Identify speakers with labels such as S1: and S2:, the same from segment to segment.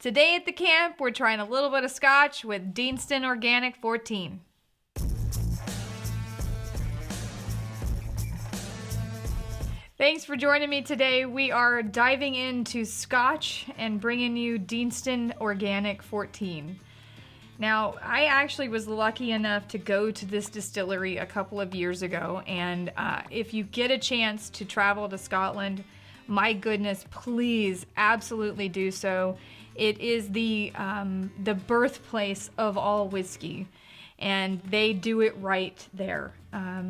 S1: Today at the camp, we're trying a little bit of scotch with DEANSTON Organic 14. Thanks for joining me today. We are diving into scotch and bringing you DEANSTON Organic 14. Now, I actually was lucky enough to go to this distillery a couple of years ago, and if you get a chance to travel to Scotland, my goodness, please absolutely do so. It is the birthplace of all whiskey, and they do it right there.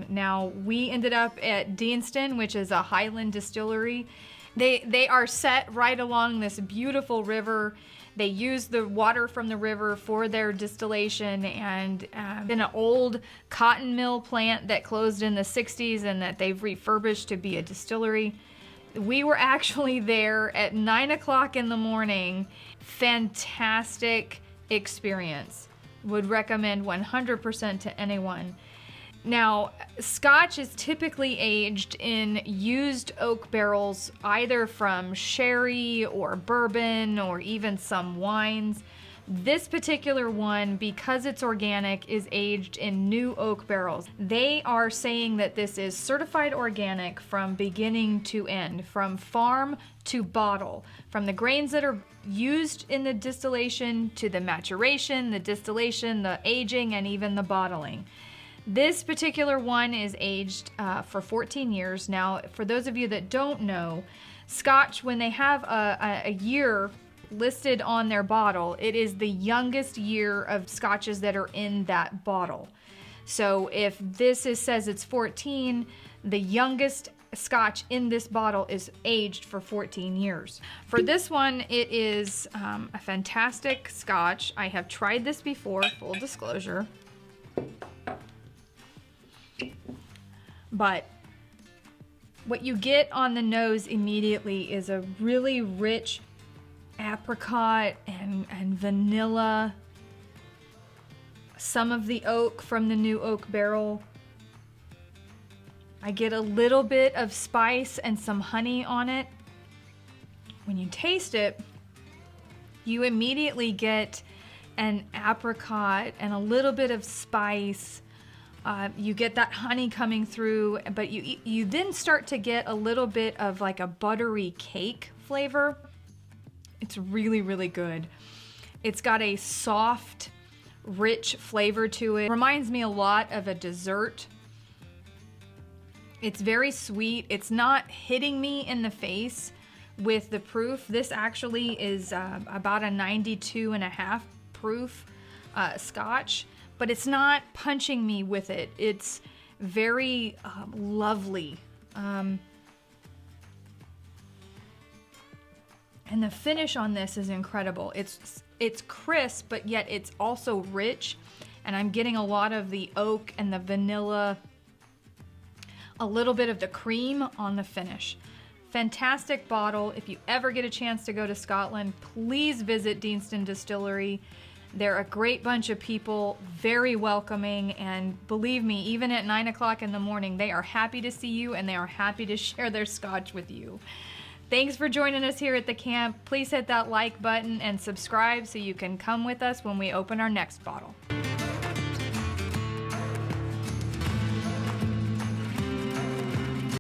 S1: Now, we ended up at DEANSTON, which is a Highland distillery. They are set right along this beautiful river. They use the water from the river for their distillation, and in an old cotton mill plant that closed in the 60s and that they've refurbished to be a distillery. We were actually there at 9 o'clock in the morning. Fantastic experience. Would recommend 100% to anyone. Now, scotch is typically aged in used oak barrels, either from sherry or bourbon or even some wines. This particular one, because it's organic, is aged in new oak barrels. They are saying that this is certified organic from beginning to end, from farm to bottle, from the grains that are used in the distillation to the maturation, the distillation, the aging, and even the bottling. This particular one is aged for 14 years. Now, for those of you that don't know, Scotch, when they have a year listed on their bottle, it is the youngest year of Scotches that are in that bottle. So if this says it's 14, the youngest Scotch in this bottle is aged for 14 years. For this one, it is a fantastic Scotch. I have tried this before, full disclosure. But what you get on the nose immediately is a really rich apricot and vanilla. Some of the oak from the new oak barrel. I get a little bit of spice and some honey on it. When you taste it, you immediately get an apricot and a little bit of spice. You get that honey coming through, but you then start to get a little bit of like a buttery cake flavor. It's really, really good. It's got a soft, rich flavor to it. Reminds me a lot of a dessert. It's very sweet. It's not hitting me in the face with the proof. This actually is about a 92.5 proof Scotch. But it's not punching me with it. It's very lovely. And the finish on this is incredible. It's crisp, but yet it's also rich. And I'm getting a lot of the oak and the vanilla, a little bit of the cream on the finish. Fantastic bottle. If you ever get a chance to go to Scotland, please visit DEANSTON Distillery. They're a great bunch of people, very welcoming, and believe me, even at 9 o'clock in the morning, they are happy to see you and they are happy to share their scotch with you. Thanks for joining us here at the camp. Please hit that like button and subscribe so you can come with us when we open our next bottle.